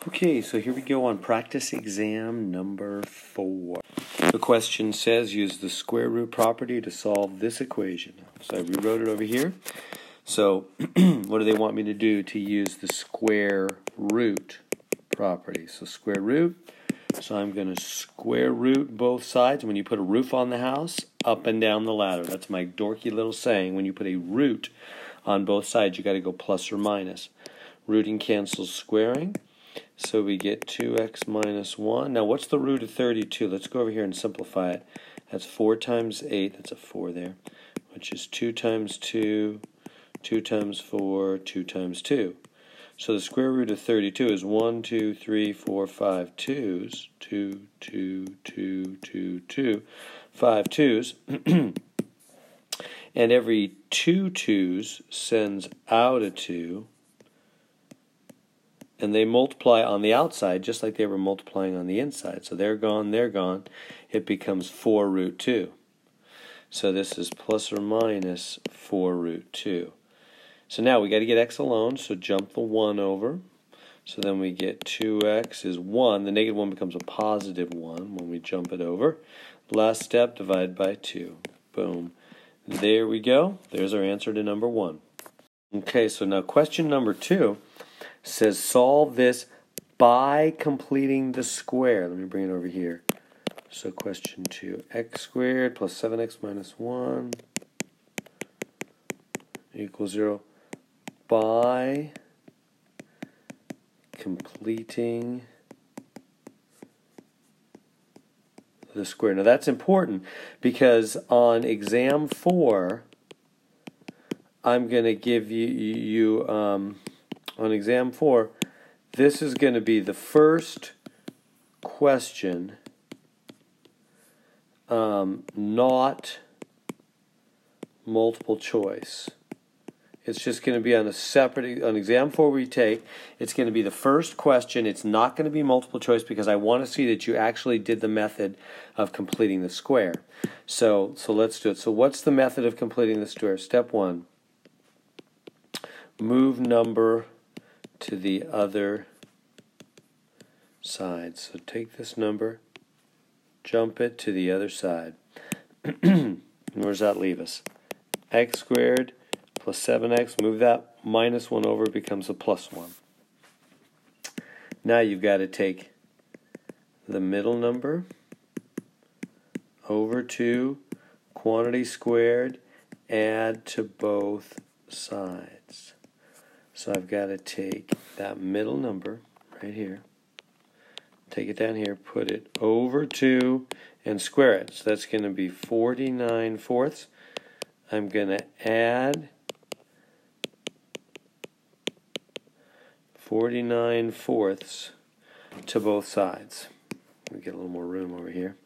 Okay, so here we go on practice exam number 4. The question says use the square root property to solve this equation. So I rewrote it over here. So what do they want me to do to use the square root property? So square root. So I'm going to square root both sides. When you put a roof on the house, up and down the ladder. That's my dorky little saying. When you put a root on both sides, you got to go plus or minus. Rooting cancels squaring. So we get 2x minus 1. Now what's the root of 32? Let's go over here and simplify it. That's 4 times 8. That's a 4 there. Which is 2 times 2, 2 times 4, 2 times 2. So the square root of 32 is 1, 2, 3, 4, 5 2's. 2, 2, 2, 2, 2. 5 2's. And every 2 2's sends out a 2. And they multiply on the outside just like they were multiplying on the inside. So they're gone, they're gone. It becomes 4 root 2. So this is plus or minus 4 root 2. So now we got to get x alone, so jump the 1 over. So then we get 2x is 1. The negative 1 becomes a positive 1 when we jump it over. Last step, divide by 2. Boom. There we go. There's our answer to number 1. Okay, so now question number 2 says solve this by completing the square. Let me bring it over here. So question 2, x squared plus 7x minus 1 equals 0 by completing the square. Now that's important because on exam 4, I'm going to give you on exam 4, this is going to be the first question, not multiple choice. It's just going to be on a separate, on exam 4 we take, it's going to be the first question. It's not going to be multiple choice because I want to see that you actually did the method of completing the square. So let's do it. So what's the method of completing the square? Step 1, move number to the other side. So take this number, jump it to the other side. Where does that leave us? X squared plus 7x, move that minus 1 over, it becomes a plus 1. Now you've got to take the middle number over to quantity squared, add to both sides. So I've got to take that middle number right here, take it down here, put it over 2, and square it. So that's going to be 49 fourths. I'm going to add 49 fourths to both sides. Let me get a little more room over here.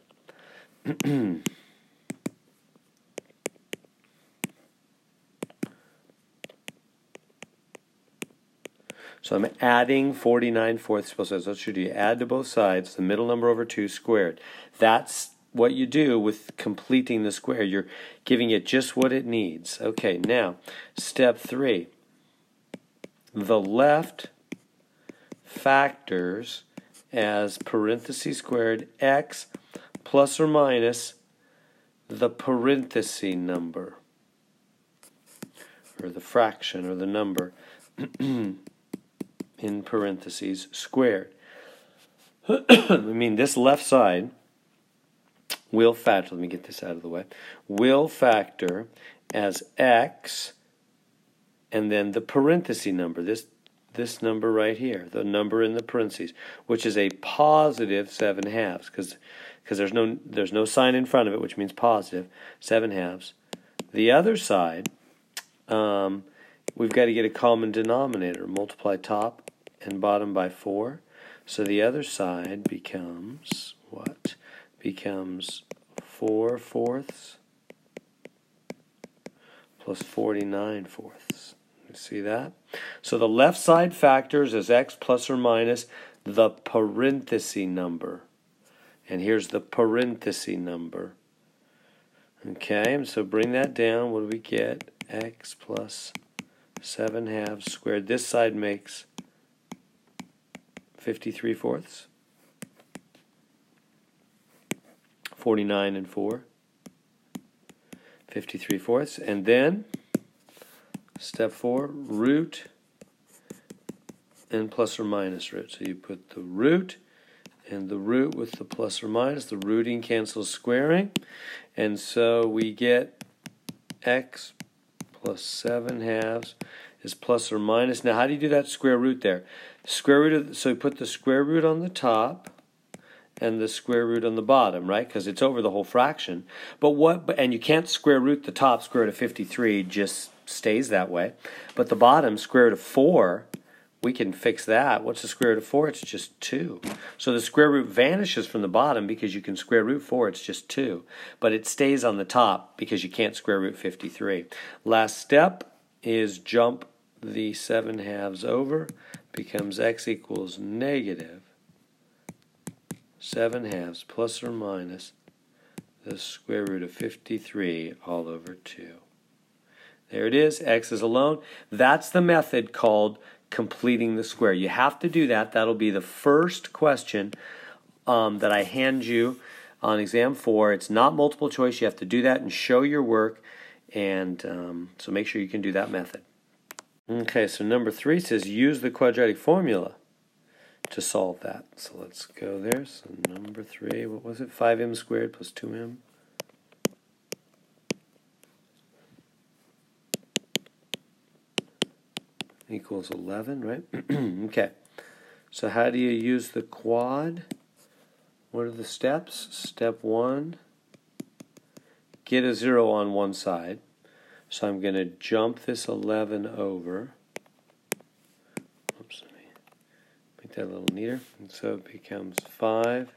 So I'm adding 49 fourths to both sides. What should you add to both sides? The middle number over 2 squared. That's what you do with completing the square. You're giving it just what it needs. Okay, now, step 3. The left factors as parentheses squared x plus or minus the parenthesis number, or the fraction, or the number. In parentheses squared. I mean, this left side will factor, let me get this out of the way, will factor as x and then the parenthesis number, this number right here, the number in the parentheses, which is a positive 7 halves, because there's no sign in front of it, which means positive 7 halves. The other side, we've got to get a common denominator. Multiply top and bottom by 4. So the other side becomes what? Becomes 4 fourths plus 49 fourths. You see that? So the left side factors as x plus or minus the parenthesis number. And here's the parenthesis number. Okay, so bring that down. What do we get? X plus 7 halves squared. This side makes 53 fourths. 49 and 4. 53 fourths. And then, step 4, root and plus or minus root. So you put the root and the root with the plus or minus. The rooting cancels squaring. And so we get x plus 7/2 is plus or minus. Now, how do you do that square root there? Square root of, so you put the square root on the top and the square root on the bottom, right? Because it's over the whole fraction. And you can't square root the top, square root of 53 just stays that way. But the bottom, square root of 4, we can fix that. What's the square root of 4? It's just 2. So the square root vanishes from the bottom because you can square root 4, it's just 2. But it stays on the top because you can't square root 53. Last step is jump the 7/2 over, becomes x equals negative 7/2 plus or minus the square root of 53 all over 2. There it is, x is alone. That's the method called completing the square. You have to do that. That'll be the first question that I hand you on exam 4. It's not multiple choice. You have to do that and show your work, and so make sure you can do that method. Okay, so number 3 says use the quadratic formula to solve that. So let's go there. So number 3, what was it? 5m squared plus 2m. Equals 11, right? Okay. So how do you use the quad? What are the steps? Step 1, get a 0 on one side. So I'm going to jump this 11 over. Oops, let me make that a little neater. And so it becomes 5m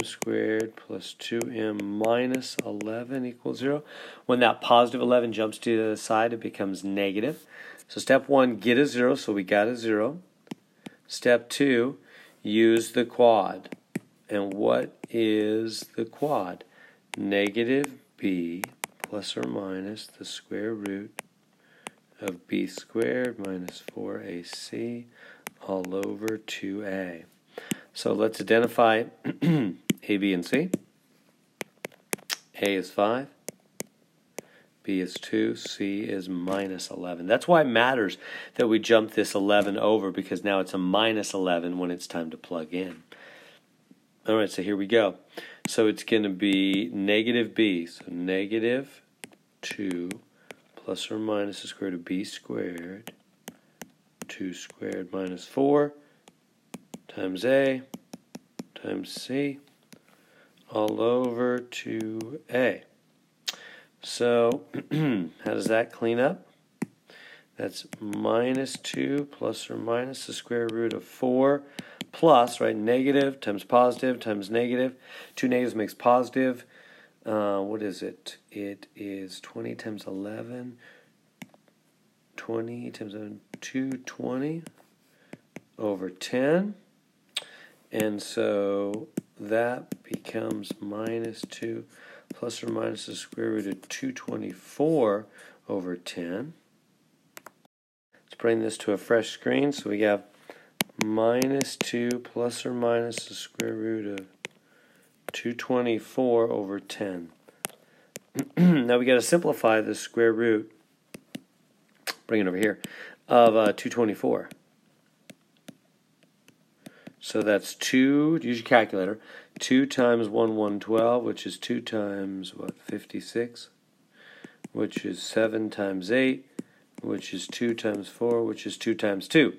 squared plus 2m minus 11 equals 0. When that positive 11 jumps to the side, it becomes negative. So step 1, get a 0, so we got a 0. Step 2, use the quad. And what is the quad? Negative b plus or minus the square root of b squared minus 4ac all over 2a. So let's identify a, b, and c. A is 5. B is 2, C is minus 11. That's why it matters that we jump this 11 over, because now it's a minus 11 when it's time to plug in. All right, so here we go. So it's going to be negative B. So negative 2 plus or minus the square root of B squared, 2 squared minus 4 times A times C all over 2A. So, how does that clean up? That's minus 2 plus or minus the square root of 4 plus, right, negative times negative. 2 negatives makes positive. What is it? It is 20 times 11. 20 times 11, 220 over 10. And so that becomes minus 2 plus or minus the square root of 224 over 10. Let's bring this to a fresh screen. So we have minus 2 plus or minus the square root of 224 over 10. Now we got to simplify the square root, bring it over here, of 224. So that's 2, use your calculator, 2 times 1, 112, which is 2 times, 56, which is 7 times 8, which is 2 times 4, which is 2 times 2.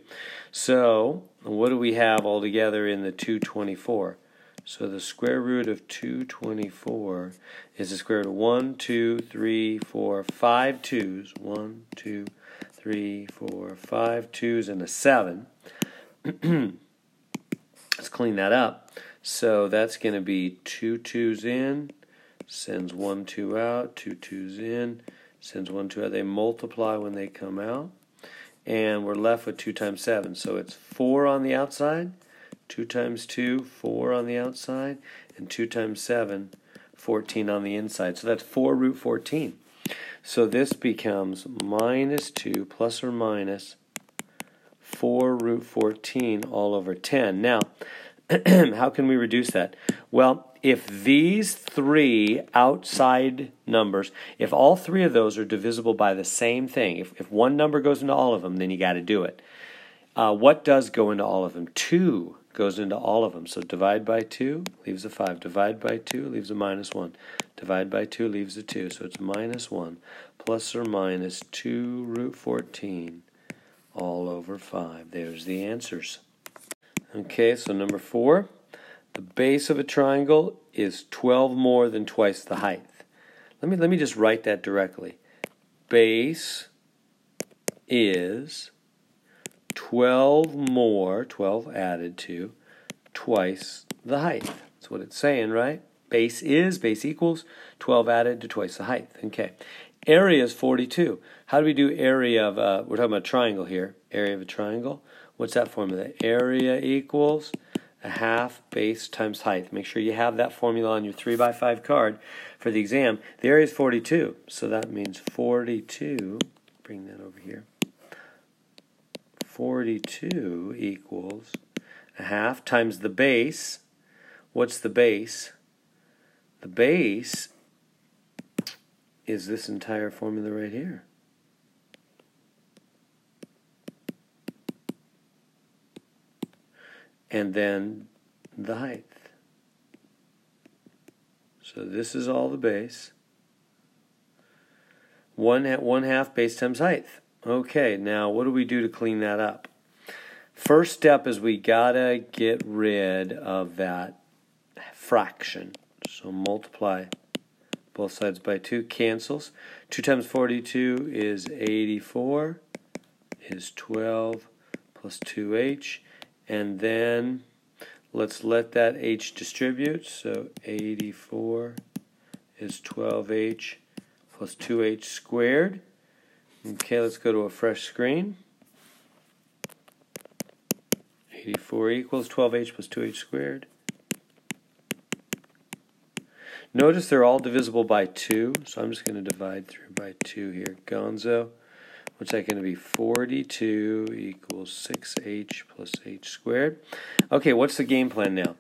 So, what do we have altogether in the 224? So the square root of 224 is the square root of 1, 2, 3, 4, 5 2s. 1, 2, 3, 4, 5 2s, and a 7. Let's clean that up. So that's going to be 2 2s in, sends 1 2 out, 2 2s in, sends 1 2 out. They multiply when they come out. And we're left with 2 times 7. So it's 4 on the outside, 2 times 2, 4 on the outside, and 2 times 7, 14 on the inside. So that's 4 root 14. So this becomes minus 2 plus or minus 4 root 14 all over 10. Now, how can we reduce that? Well, if these three outside numbers, if all three of those are divisible by the same thing, if one number goes into all of them, then you got to do it. What does go into all of them? 2 goes into all of them. So divide by 2 leaves a 5. Divide by 2 leaves a minus 1. Divide by 2 leaves a 2. So it's minus 1 plus or minus 2 root 14 all over 5. There's the answers. Okay, so number 4. The base of a triangle is 12 more than twice the height. Let me just write that directly. Base is 12 more, 12 added to, twice the height. That's what it's saying, right? Base equals 12 added to twice the height. Okay. Area is 42. How do we do area of, we're talking about a triangle here. Area of a triangle. What's that formula? Area equals a half base times height. Make sure you have that formula on your 3x5 card for the exam. The area is 42. So that means 42, bring that over here. 42 equals a half times the base. What's the base? The base is this entire formula right here. And then the height. So this is all the base. 1/2 base times height. Okay, now what do we do to clean that up? First step is we gotta get rid of that fraction. So multiply both sides by 2, cancels. 2 times 42 is 84, is 12 plus 2h. And then let's let that h distribute. So 84 is 12h plus 2h squared. Okay, let's go to a fresh screen. 84 equals 12h plus 2h squared. Notice they're all divisible by 2, so I'm just going to divide through by 2 here. Gonzo. What's that going to be? 42 equals 6h plus h squared. Okay, what's the game plan now?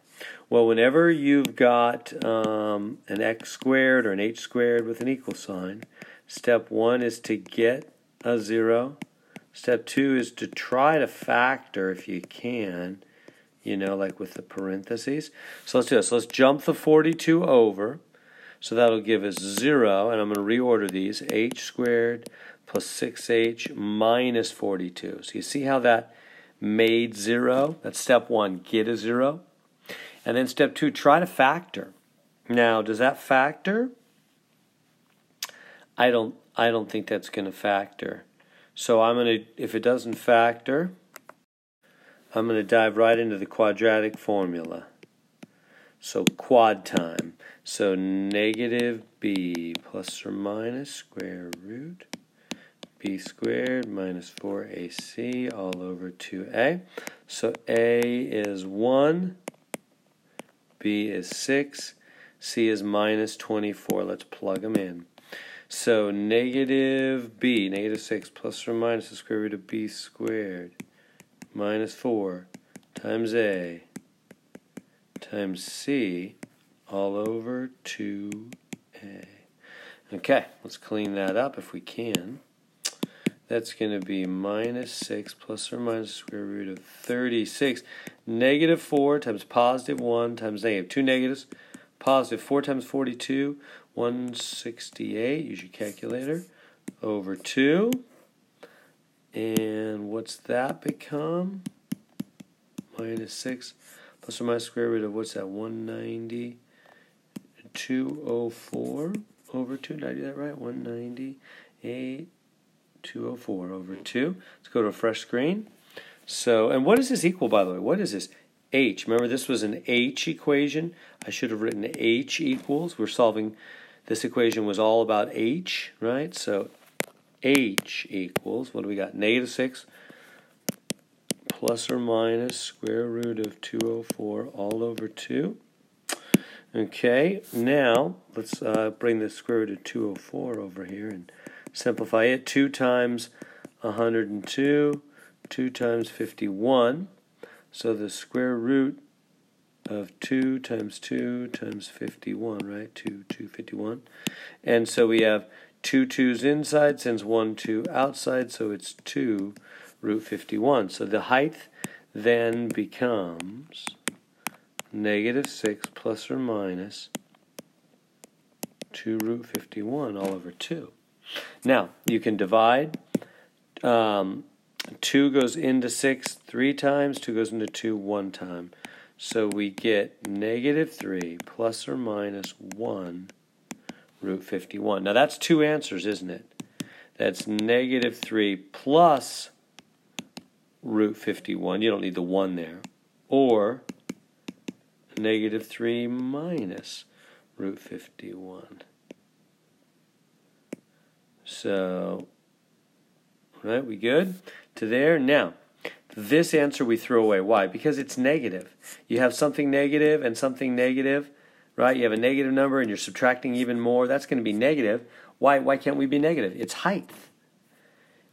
Well, whenever you've got an x squared or an h squared with an equal sign, step 1 is to get a 0. Step 2 is to try to factor if you can, you know, like with the parentheses. So let's do this. Let's jump the 42 over. So that'll give us 0, and I'm going to reorder these. H squared plus 6h minus 42. So you see how that made 0? That's step 1, get a 0. And then step 2, try to factor. Now, does that factor? I don't think that's going to factor. So I'm going to, if it doesn't factor, I'm going to dive right into the quadratic formula. So quad time. So negative b plus or minus square root b squared minus 4ac all over 2a. So a is 1, b is 6, c is minus 24. Let's plug them in. So negative b, negative 6, plus or minus the square root of b squared minus 4 times a times c all over 2a. Okay, let's clean that up if we can. That's going to be minus 6 plus or minus the square root of 36. Negative 4 times positive 1 times negative. 2 negatives. Positive 4 times 42, 168. Use your calculator. Over 2. And what's that become? Minus 6 plus or minus square root of, what's that, 190, 204 over 2. Did I do that right? 198, 204 over 2. Let's go to a fresh screen. So, and what does this equal, by the way? What is this? H. Remember, this was an H equation. I should have written H equals. We're solving, this equation was all about H, right? So H equals, what do we got? Negative 6 plus or minus square root of 204 all over 2. Okay, now let's bring the square root of 204 over here and simplify it. 2 times 102, 2 times 51. So the square root of 2 times 2 times 51, right? 51. And so we have 2 2's inside, sends 1 2 outside, so it's 2 root 51. So the height then becomes negative 6 plus or minus 2 root 51 all over 2. Now, you can divide. 2 goes into 6 3 times, 2 goes into 2 1 time. So we get negative 3 plus or minus 1 root 51. Now that's two answers, isn't it? That's negative 3 plus root 51. You don't need the 1 there. Or negative 3 minus root 51. So, right, we good to there? Now, this answer we throw away. Why? Because it's negative. You have something negative and something negative, right? You have a negative number and you're subtracting even more. That's going to be negative. Why can't we be negative? It's height,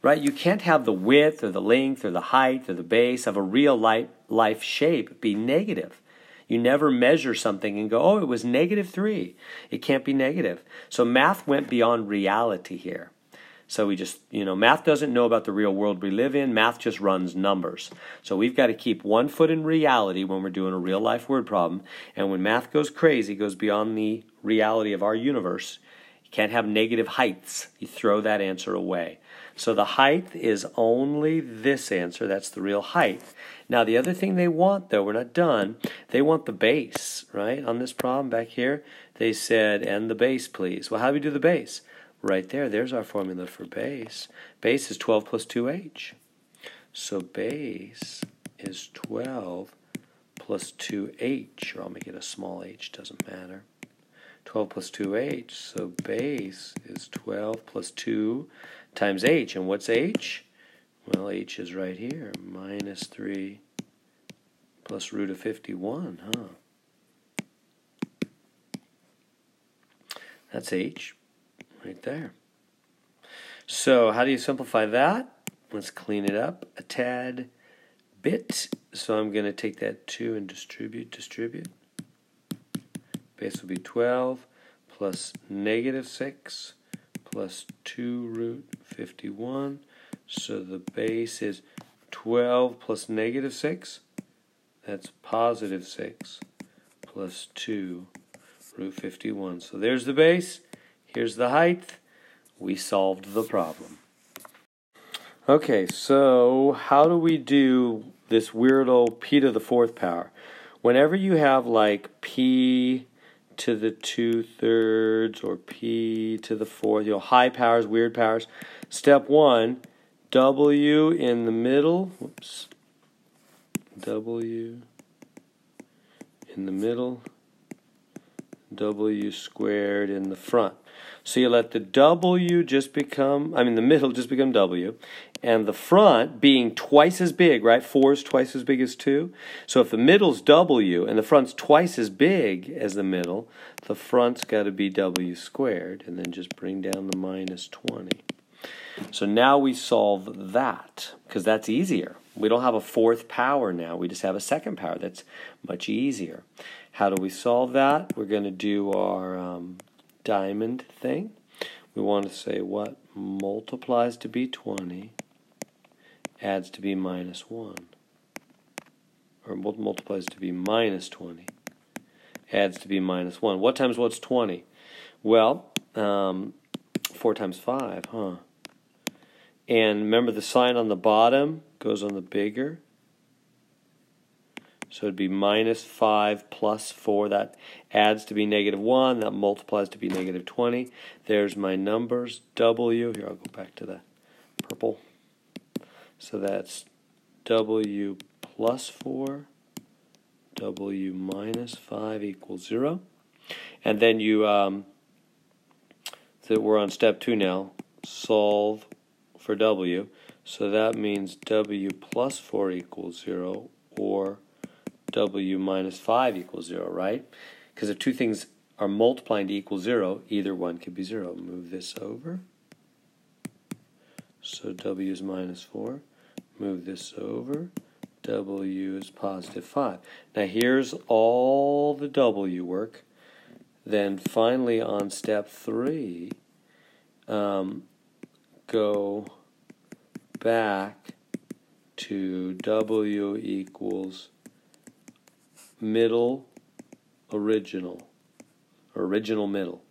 right? You can't have the width or the length or the height or the base of a real life shape be negative. You never measure something and go, oh, it was negative 3. It can't be negative. So math went beyond reality here. So we just, math doesn't know about the real world we live in. Math just runs numbers. So we've got to keep one foot in reality when we're doing a real life word problem. And when math goes crazy, goes beyond the reality of our universe, you can't have negative heights. You throw that answer away. So the height is only this answer. That's the real height. Now the other thing they want, though, we're not done. They want the base, right? On this problem back here, they said, and the base, please. Well, how do we do the base? Right there, there's our formula for base. Base is 12 plus 2h. So base is 12 plus 2h, or I'll make it a small h, doesn't matter. 12 plus 2h, so base is 12 plus 2 times h. And what's h? Well, h is right here, minus 3 plus root of 51, huh? That's h. Right there. So how do you simplify that? Let's clean it up a tad bit. So I'm going to take that 2 and distribute. Base will be 12 plus negative 6 plus 2 root 51. So the base is 12 plus negative 6. That's positive 6 plus 2 root 51. So there's the base. Here's the height. We solved the problem. Okay, so how do we do this weird old p to the 4th power? Whenever you have like p to the 2/3 or p to the 4th, high powers, weird powers. Step 1, w in the middle. Whoops. W in the middle. W squared in the front. So you let the W just become, the middle just become W, and the front being twice as big, right? 4 is twice as big as 2. So if the middle's W and the front's twice as big as the middle, the front's got to be W squared, and then just bring down the minus 20. So now we solve that, because that's easier. We don't have a 4th power now. We just have a 2nd power. That's much easier. How do we solve that? We're going to do our diamond thing. We want to say what multiplies to be 20, adds to be minus 1. Or multiplies to be minus 20, adds to be minus 1. What times what's 20? Well, 4 times 5, huh? And remember the sign on the bottom goes on the bigger. So it'd be minus 5 plus 4. That adds to be negative 1. That multiplies to be negative 20. There's my numbers. W. Here, I'll go back to the purple. So that's W plus 4. W minus 5 equals 0. And then you, so we're on step 2 now. Solve for W. So that means W plus 4 equals 0, or W minus 5 equals 0, right? Because if two things are multiplying to equal 0, either one could be 0. Move this over. So W is minus 4. Move this over. W is positive 5. Now here's all the W work. Then finally on step 3, go back to W equals middle original, or original middle.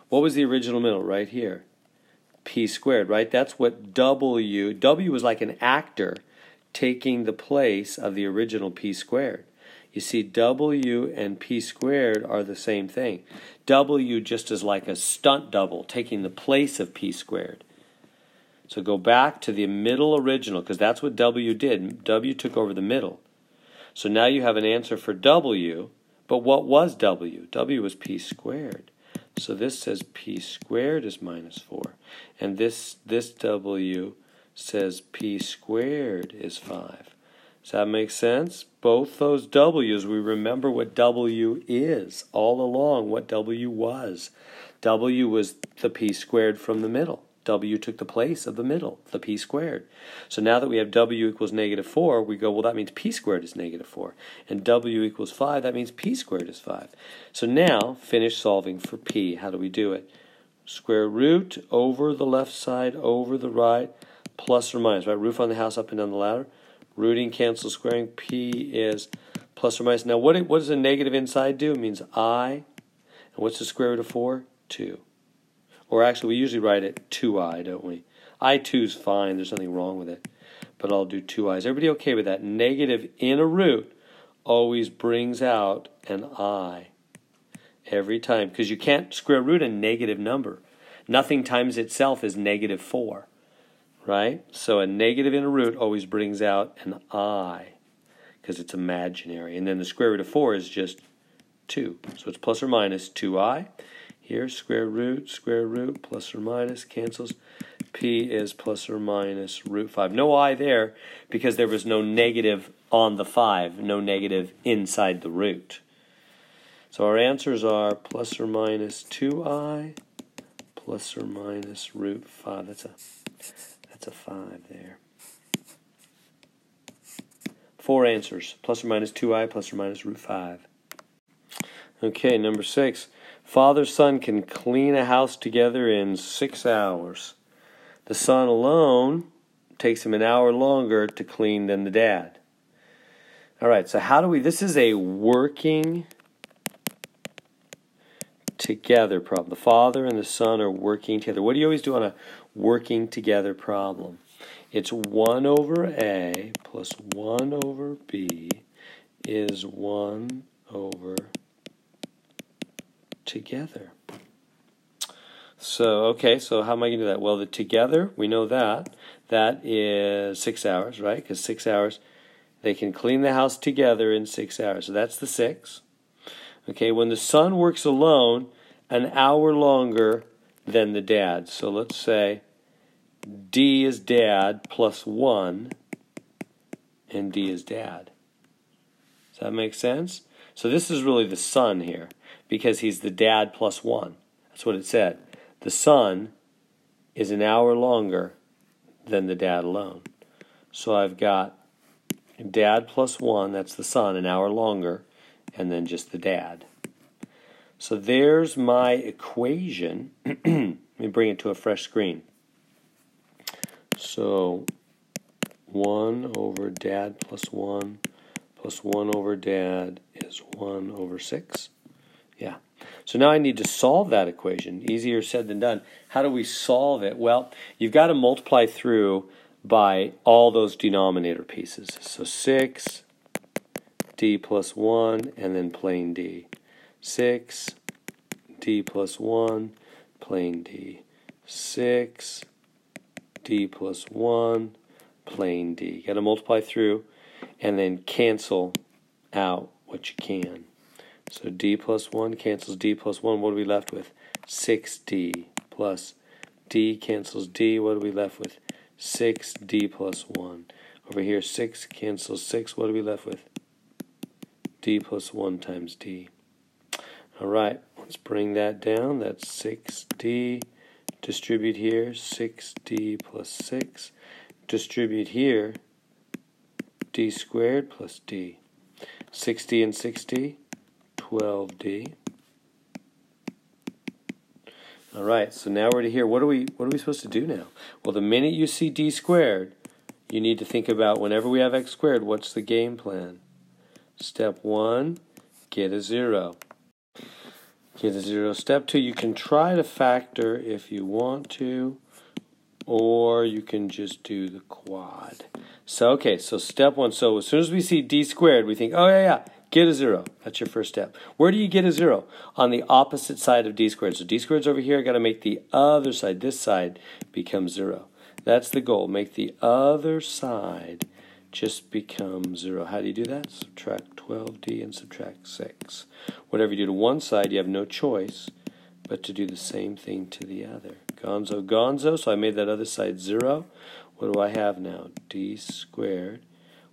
What was the original middle? Right here. P squared, right? That's what W was like an actor taking the place of the original P squared. You see, W and P squared are the same thing. W just is like a stunt double taking the place of P squared. So go back to the middle original, because that's what W did. W took over the middle. So now you have an answer for W, but what was W? W was P squared. So this says P squared is minus 4. And this W says P squared is 5. Does that make sense? Both those W's, we remember what W is all along, what W was. W was the P squared from the middle. W took the place of the middle, the P squared. So now that we have W equals negative 4, we go, well, that means P squared is negative 4. And W equals 5, that means P squared is 5. So now, finish solving for P. How do we do it? Square root over the left side, over the right, plus or minus, right? Roof on the house, up and down the ladder. Rooting cancels squaring. P is plus or minus. Now, what does a negative inside do? It means I. And what's the square root of 4? 2. Or actually, we usually write it 2i, don't we? I2 is fine. There's nothing wrong with it. But I'll do 2i's. Everybody okay with that? Negative in a root always brings out an I every time. Because you can't square root a negative number. Nothing times itself is negative 4. Right? So a negative in a root always brings out an I because it's imaginary. And then the square root of 4 is just 2. So it's plus or minus 2i. Here, square root, plus or minus, cancels. P is plus or minus root 5. No I there because there was no negative on the 5, no negative inside the root. So our answers are plus or minus 2i, plus or minus root 5. That's a 5 there. 4 answers. Plus or minus 2i, plus or minus root 5. Okay, number 6. Father, son can clean a house together in 6 hours. The son alone takes him an hour longer to clean than the dad. All right, so how do we... This is a working together problem. The father and the son are working together. What do you always do on a working together problem? It's 1 over A plus 1 over B is 1 over together. So, okay, so how am I going to do that? Well, the together, we know that. That is 6 hours, right? Because 6 hours, they can clean the house together in 6 hours. So that's the 6. Okay, when the son works alone, an hour longer than the dad. So let's say D is dad plus 1, and D is dad. Does that make sense? So this is really the son here, because he's the dad plus 1. That's what it said. The son is an hour longer than the dad alone. So I've got dad plus 1, that's the son, an hour longer, and then just the dad. So there's my equation. Let me bring it to a fresh screen. So 1 over dad plus 1 over dad is 1 over 6. Yeah. So now I need to solve that equation. Easier said than done. How do we solve it? Well, you've got to multiply through by all those denominator pieces. So 6, D plus 1, and then plain D. 6, D plus 1, plain D. 6, D plus 1, plain D. Got to multiply through and then cancel out what you can. So D plus 1 cancels D plus 1. What are we left with? 6D plus D cancels D. What are we left with? 6D plus 1. Over here, 6 cancels 6. What are we left with? D plus 1 times D. All right, let's bring that down. That's 6D. Distribute here, 6D plus 6. Distribute here, d squared plus d. 60 and 60, 12d. All right, so now we're to here. What are we supposed to do now? Well, the minute you see d squared, you need to think about whenever we have x squared, what's the game plan? Step 1, get a 0. Get a 0. Step 2, you can try to factor if you want to, or you can just do the quad. So, okay, so step 1. So as soon as we see d squared, we think, oh, yeah, get a 0. That's your first step. Where do you get a 0? On the opposite side of d squared. So d squared's over here. I've got to make the other side, this side, become 0. That's the goal. Make the other side just become 0. How do you do that? Subtract 12d and subtract 6. Whatever you do to one side, you have no choice but to do the same thing to the other. Gonzo, gonzo. So I made that other side 0. What do I have now? D squared.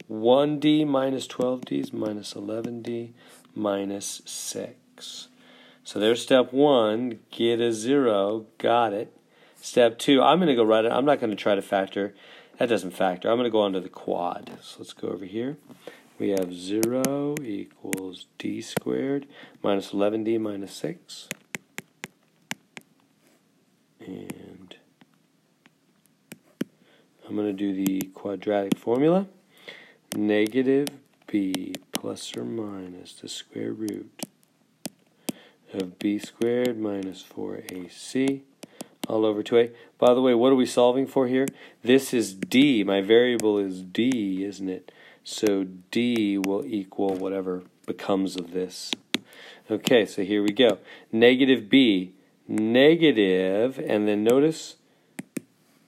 1d minus 12d is minus 11d minus 6. So there's step 1. Get a 0. Got it. Step 2. I'm going to go right. I'm not going to try to factor. That doesn't factor. I'm going to go on to the quad. So let's go over here. We have 0 equals d squared minus 11d minus 6. And I'm going to do the quadratic formula. Negative b plus or minus the square root of b squared minus 4ac all over 2a. By the way, what are we solving for here? This is d. My variable is d, isn't it? So d will equal whatever becomes of this. Okay, so here we go. Negative b, negative, and then notice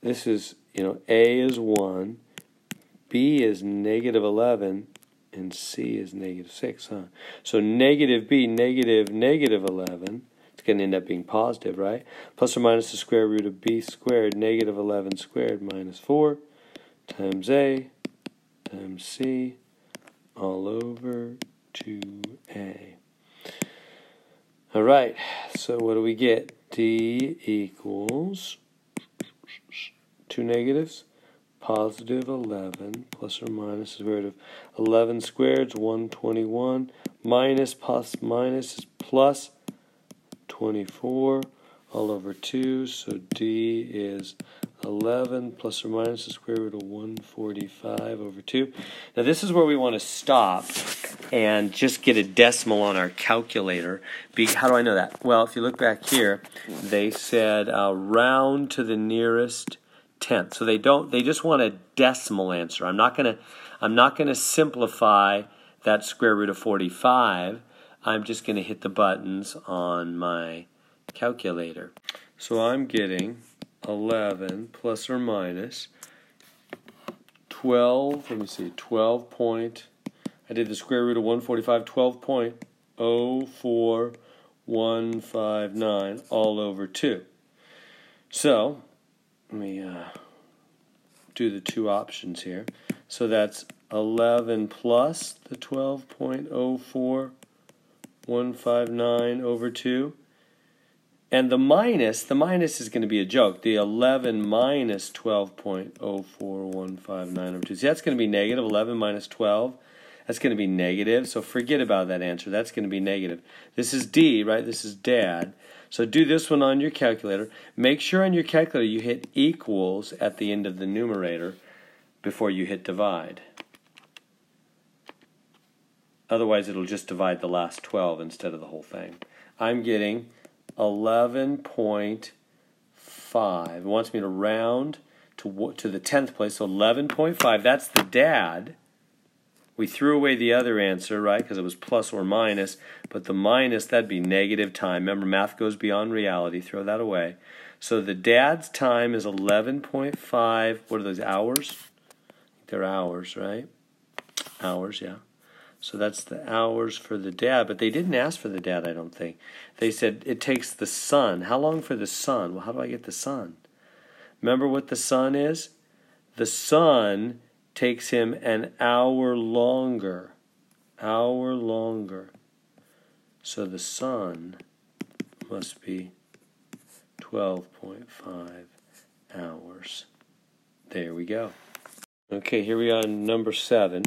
this is, a is 1, b is negative 11, and c is negative 6, huh? So negative b, negative 11, it's going to end up being positive, right? Plus or minus the square root of b squared, negative 11 squared minus 4, times a, times c, all over 2a. All right, so what do we get? D equals 2 negatives, positive 11, plus or minus the square root of 11 squared is 121, minus plus minus is plus 24, all over 2, so D is 11 plus or minus the square root of 145 over 2. Now this is where we want to stop and just get a decimal on our calculator. How do I know that? Well, if you look back here, they said round to the nearest tenth. So they just want a decimal answer. I'm not gonna simplify that square root of 45. I'm just gonna hit the buttons on my calculator. So I'm getting 11 plus or minus 12, let me see, 12 point, I did the square root of 145, 12.04159 all over 2. So, let me do the two options here. So that's 11 plus the 12.04159 over 2. And the minus is going to be a joke. The 11 minus 12.04159 over 2. See, that's going to be negative. 11 minus 12, that's going to be negative. So forget about that answer. That's going to be negative. This is D, right? This is Dad. So do this one on your calculator. Make sure on your calculator you hit equals at the end of the numerator before you hit divide. Otherwise, it'll just divide the last 12 instead of the whole thing. I'm getting 11.5. It wants me to round to the 10th place, so 11.5. That's the Dad. We threw away the other answer, right, because it was plus or minus, but the minus, that'd be negative time. Remember, math goes beyond reality. Throw that away. So the Dad's time is 11.5. What are those, hours? They're hours, right? Hours, yeah. So that's the hours for the Dad, but they didn't ask for the Dad, I don't think. They said it takes the sun. How long for the sun? Well, how do I get the sun? Remember what the sun is? The sun takes him an hour longer. Hour longer. So the sun must be 12.5 hours. There we go. Okay, here we are on number 7.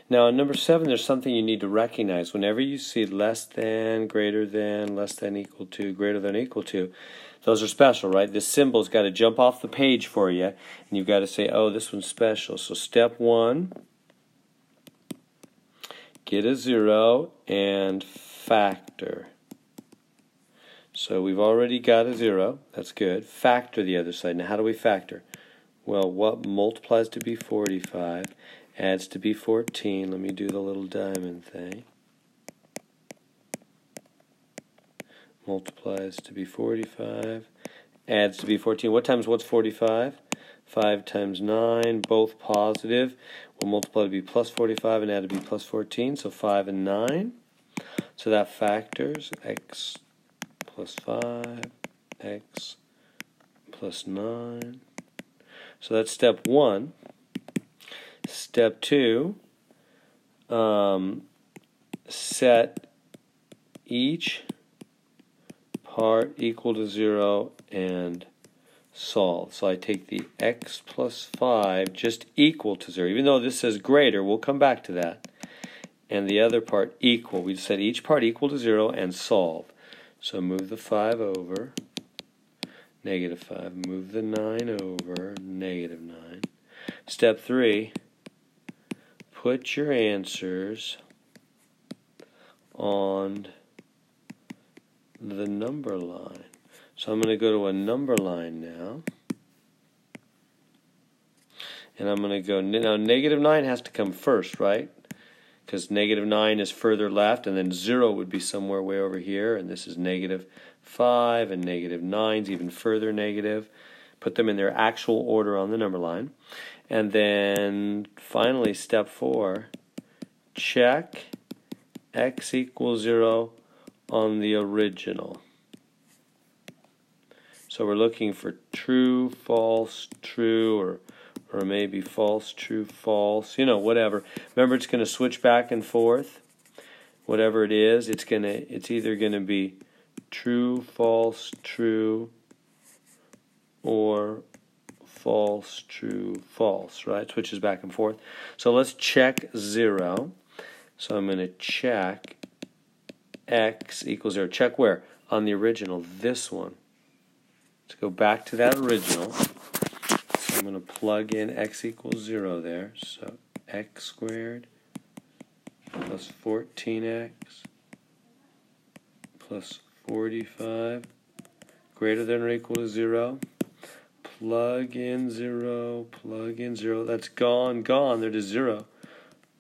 Now, on number 7, there's something you need to recognize. Whenever you see less than, greater than, less than, equal to, greater than, equal to, those are special, right? This symbol's got to jump off the page for you, and you've got to say, oh, this one's special. So step 1, get a 0 and factor. So we've already got a 0. That's good. Factor the other side. Now, how do we factor? Well, what multiplies to be 45, adds to be 14. Let me do the little diamond thing. Multiplies to be 45, adds to be 14. What times what's 45? 5 times 9, both positive. We'll multiply to be plus 45 and add to be plus 14, so 5 and 9. So that factors x plus 5, x plus 9. So that's step 1. Step 2, set each part equal to 0 and solve. So I take the x plus 5 just equal to 0. Even though this says greater, we'll come back to that. And the other part equal. We set each part equal to 0 and solve. So move the 5 over. Negative 5. Move the 9 over, negative 9. Step 3, put your answers on the number line. So I'm going to go to a number line now. And I'm going to go, now negative 9 has to come first, right? Because negative 9 is further left, and then 0 would be somewhere way over here, and this is negative 5, and negative 9's even further negative. Put them in their actual order on the number line. And then finally, step 4, check x equals 0 on the original. So we're looking for true, false, true, or maybe false, true, false, you know, whatever. Remember, it's going to switch back and forth. Whatever it is, it's either going to be true, false, true, or false, true, false, right? Switches back and forth. So let's check 0. So I'm going to check x equals 0. Check where? On the original, this one. Let's go back to that original. So I'm going to plug in x equals 0 there. So x squared plus 14x plus 45 greater than or equal to 0. Plug in 0, plug in 0. That's gone, they're to 0.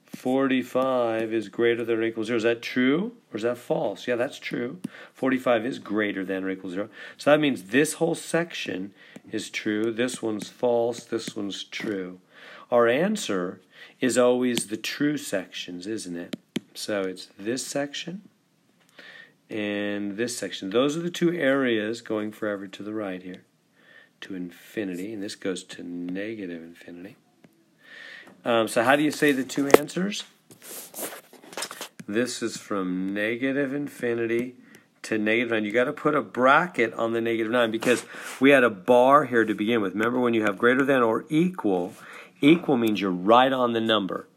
45 is greater than or equal to 0. Is that true or is that false? Yeah, that's true. 45 is greater than or equal to 0. So that means this whole section is true. This one's false. This one's true. Our answer is always the true sections, isn't it? So it's this section and this section. Those are the two areas going forever to the right here, to infinity, and this goes to negative infinity. So how do you say the two answers? This is from negative infinity to negative 9. You got to put a bracket on the negative 9 because we had a bar here to begin with. Remember, when you have greater than or equal, equal means you're right on the number.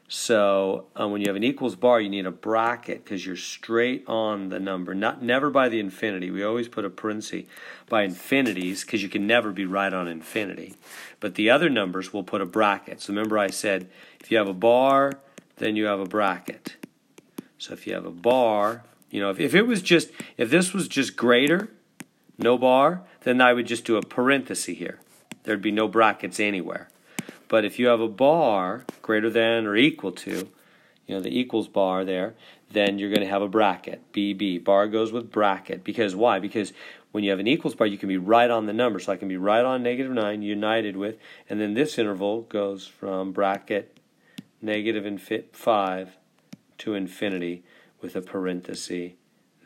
So when you have an equals bar, you need a bracket because you're straight on the number, never by the infinity. We always put a parenthesis by infinities because you can never be right on infinity. But the other numbers will put a bracket. So remember I said if you have a bar, then you have a bracket. So if you have a bar, you know, if this was just greater, no bar, then I would just do a parenthesis here. There'd be no brackets anywhere. But if you have a bar greater than or equal to, you know, the equals bar there, then you're going to have a bracket, BB. Bar goes with bracket. Because why? Because when you have an equals bar, you can be right on the number. So I can be right on negative 9 united with, and then this interval goes from bracket negative 5 to infinity with a parenthesis.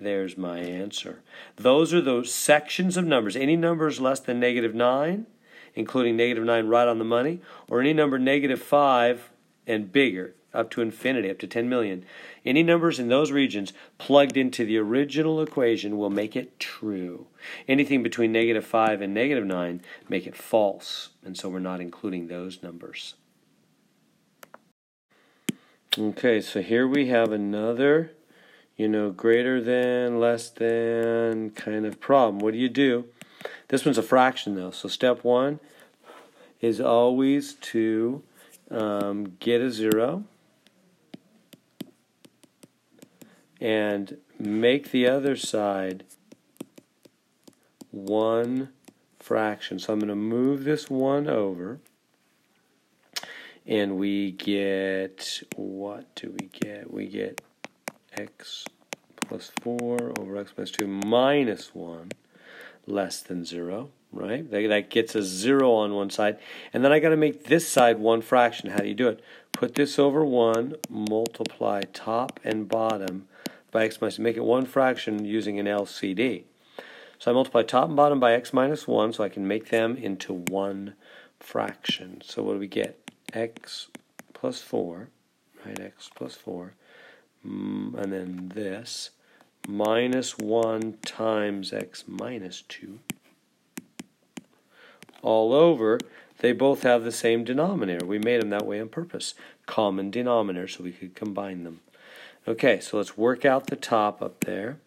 There's my answer. Those are those sections of numbers. Any numbers less than negative 9, including negative 9 right on the money, or any number negative 5 and bigger, up to infinity, up to 10 million. Any numbers in those regions plugged into the original equation will make it true. Anything between negative 5 and negative 9 make it false, and so we're not including those numbers. Okay, so here we have another, greater than, less than kind of problem. What do? This one's a fraction though, so step one is always to get a 0 and make the other side one fraction. So I'm going to move this 1 over, and we get, what do we get? We get x plus 4 over x plus 2 minus 1 less than 0, right? That gets a 0 on one side. And then I got to make this side one fraction. How do you do it? Put this over 1, multiply top and bottom by x minus, make it one fraction using an LCD. So I multiply top and bottom by x minus 1, so I can make them into one fraction. So what do we get? X plus 4, right? X plus 4, and then this, minus 1 times x minus 2, all over. They both have the same denominator. We made them that way on purpose. Common denominator, so we could combine them. Okay, so let's work out the top up there.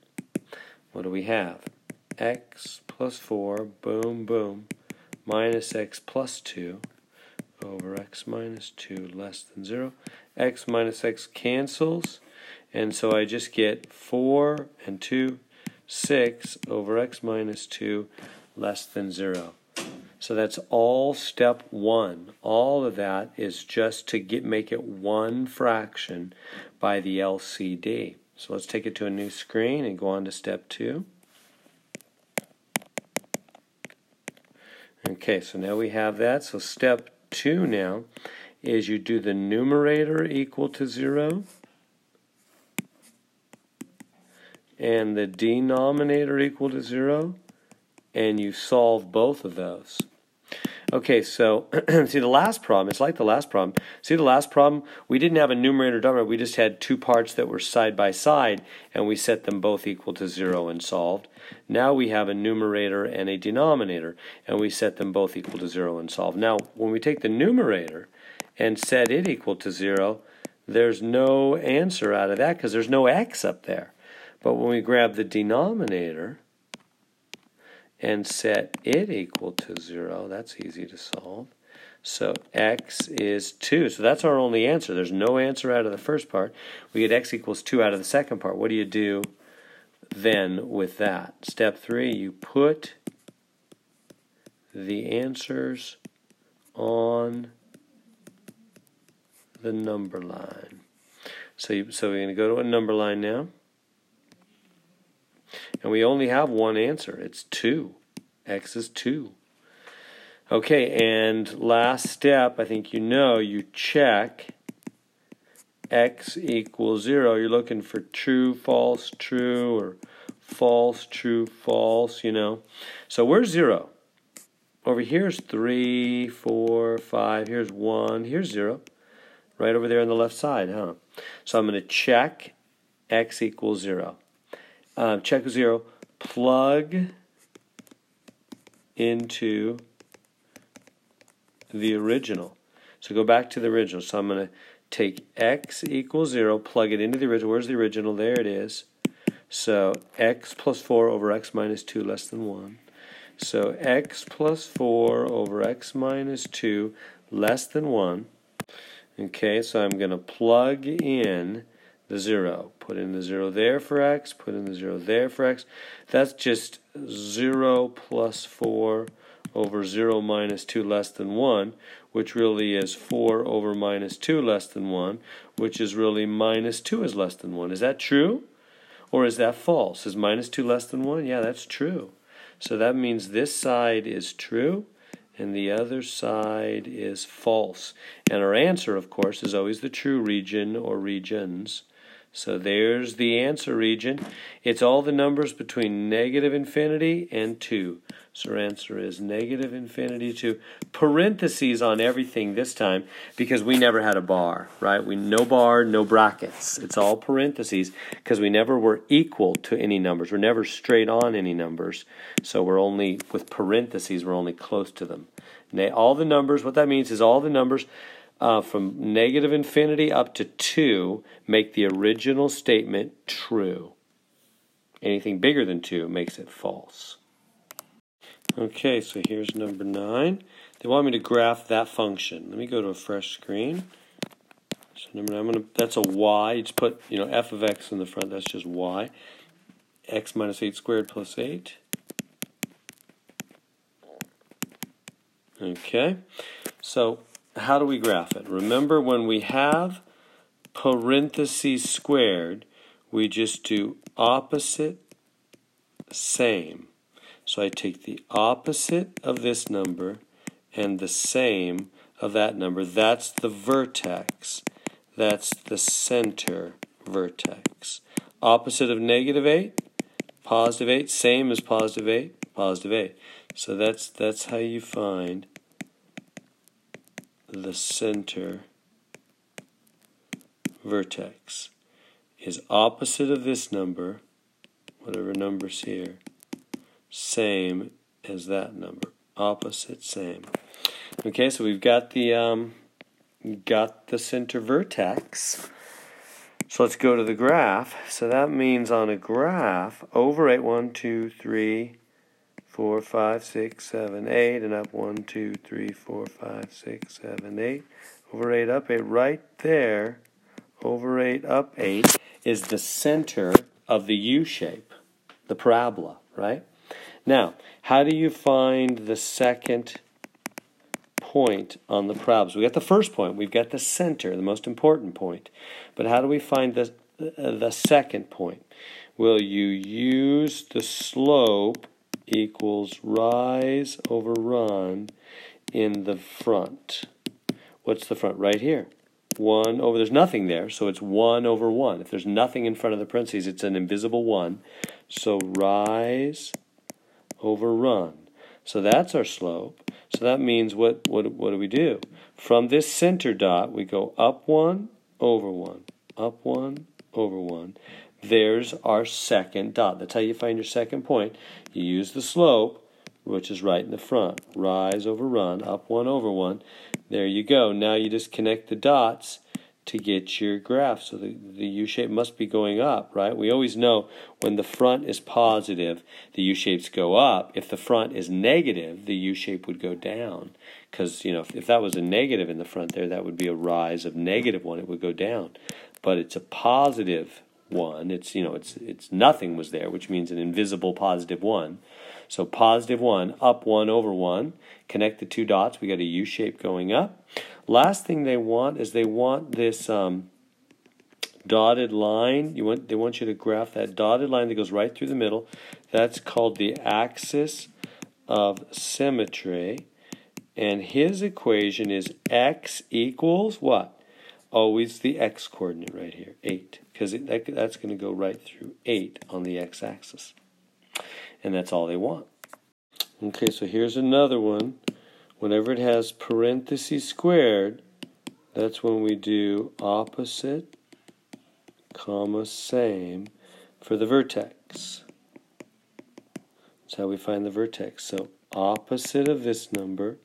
What do we have? X plus 4, boom, boom, minus x plus 2 over x minus 2 less than 0. X minus x cancels, and so I just get 4 and 2, 6 over x minus 2 less than 0. So that's all step one. All of that is just to make it one fraction by the LCD. So let's take it to a new screen and go on to step 2. Okay, so now we have that. So step 2 now is you do the numerator equal to 0 and the denominator equal to 0, and you solve both of those. Okay, so see the last problem, it's like the last problem. See the last problem? We didn't have a numerator denominator, we just had two parts that were side by side, and we set them both equal to 0 and solved. Now we have a numerator and a denominator, and we set them both equal to 0 and solved. Now, when we take the numerator and set it equal to 0, there's no answer out of that because there's no x up there. But when we grab the denominator and set it equal to 0, that's easy to solve. So x is 2. So that's our only answer. There's no answer out of the first part. We get x equals 2 out of the second part. What do you do then with that? Step 3, you put the answers on the number line. So we're going to go to a number line now. And we only have one answer. It's 2. X is 2. Okay, and last step, I think you check x equals 0. You're looking for true, false, true, or false, true, false, So where's 0? Over here's 3, 4, 5. Here's 1. Here's 0. Right over there on the left side, huh? So I'm going to check x equals 0. Check 0, plug into the original. So go back to the original. So I'm going to take x equals 0, plug it into the original. Where's the original? There it is. So x plus 4 over x minus 2 less than 1. So x plus 4 over x minus 2 less than 1. Okay, so I'm going to plug in the 0. Put in the 0 there for x, put in the 0 there for x. That's just 0 plus 4 over 0 minus 2 less than 1, which really is 4 over minus 2 less than 1, which is really minus 2 is less than 1. Is that true? Or is that false? Is minus 2 less than 1? Yeah, that's true. So that means this side is true, and the other side is false. And our answer, of course, is always the true region or regions. So there's the answer region. It's all the numbers between negative infinity and 2. So our answer is negative infinity to parentheses on everything this time because we never had a bar, right? No bar, no brackets. It's all parentheses because we never were equal to any numbers. We're never straight on any numbers. So we're only, with parentheses, we're only close to them. All the numbers, what that means is all the numbers from negative infinity up to 2 make the original statement true. Anything bigger than 2 makes it false. Okay, so here's number 9. They want me to graph that function. Let me go to a fresh screen. So number 9, that's a y. You just put f of x in the front. That's just y. X minus 8 squared plus 8. Okay, so how do we graph it? Remember, when we have parentheses squared, we just do opposite, same. So I take the opposite of this number and the same of that number. That's the vertex. That's the center vertex. Opposite of negative 8, positive 8, same as positive 8, positive 8. So that's how you find the center vertex. Is opposite of this number, whatever number's here, same as that number. Opposite, same. Okay, so we've got the center vertex. So let's go to the graph. So that means on a graph, over 8, 1, 2, 3, 4, 5, 6, 7, 8, and up 1, 2, 3, 4, 5, 6, 7, 8. Over 8, up 8, right there, over 8, up 8, is the center of the U shape, the parabola, right? Now, how do you find the second point on the parabola? So we got the first point, we've got the center, the most important point. But how do we find the second point? Well, you use the slope equals rise over run in the front. What's the front? Right here. 1 over, there's nothing there, so it's 1 over 1. If there's nothing in front of the parentheses, it's an invisible 1. So rise over run. So that's our slope. So that means what do we do? From this center dot, we go up 1, over 1, up 1, over 1. There's our second dot. That's how you find your second point. You use the slope, which is right in the front. Rise over run, up 1, over 1. There you go. Now you just connect the dots to get your graph. So the U-shape must be going up, right? We always know when the front is positive, the U-shapes go up. If the front is negative, the U-shape would go down. Because, if that was a negative in the front there, that would be a rise of negative 1. It would go down. But it's a positive 1. It's nothing was there, which means an invisible positive 1. So positive 1, up 1, over 1. Connect the two dots. We got a U shape going up. Last thing they want is they want this dotted line. They want you to graph that dotted line that goes right through the middle. That's called the Axis of Symmetry. And his equation is x equals what? Always the x-coordinate right here, 8. Because that's going to go right through 8 on the x-axis. And that's all they want. Okay, so here's another one. Whenever it has parentheses squared, that's when we do opposite, comma, same for the vertex. That's how we find the vertex. So opposite of this number,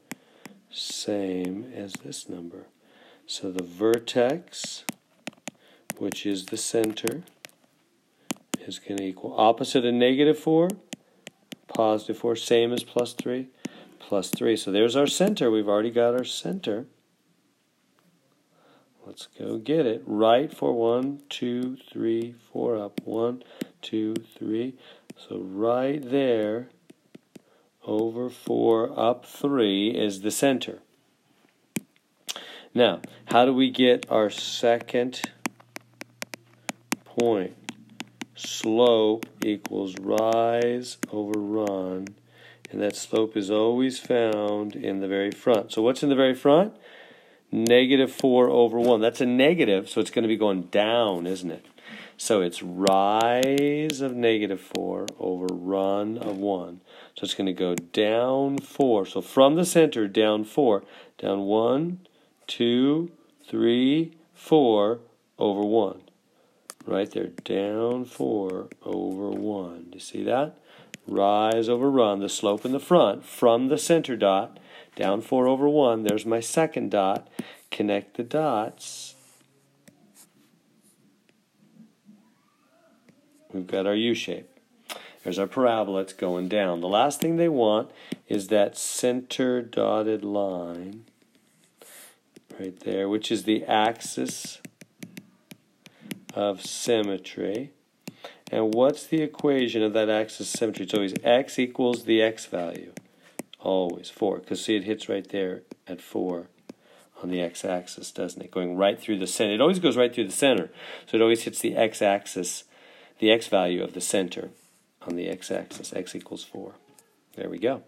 same as this number. So the vertex, which is the center, is going to equal opposite of negative 4, positive 4, same as plus 3, plus 3. So there's our center. We've already got our center. Let's go get it. Right for 1, 2, 3, 4 up. 1, 2, 3. So right there, over 4 up 3 is the center. Now, how do we get our second point? Slope equals rise over run, and that slope is always found in the very front. So what's in the very front? Negative 4 over 1. That's a negative, so it's going to be going down, isn't it? So it's rise of negative 4 over run of 1. So it's going to go down 4. So from the center, down 4. Down 1, 2, 3, 4 over 1. Right there, down 4 over 1. Do you see that? Rise over run, the slope in the front, from the center dot, down 4 over 1. There's my second dot. connect the dots, we've got our U shape. There's our parabola, it's going down. The last thing they want is that center dotted line right there, which is the axis of symmetry. And what's the equation of that axis of symmetry? It's always x equals the x value. Always 4, because see, it hits right there at 4 on the x-axis, doesn't it? Going right through the center. It always goes right through the center. So it always hits the x-axis, the x value of the center on the x-axis. X equals 4. There we go.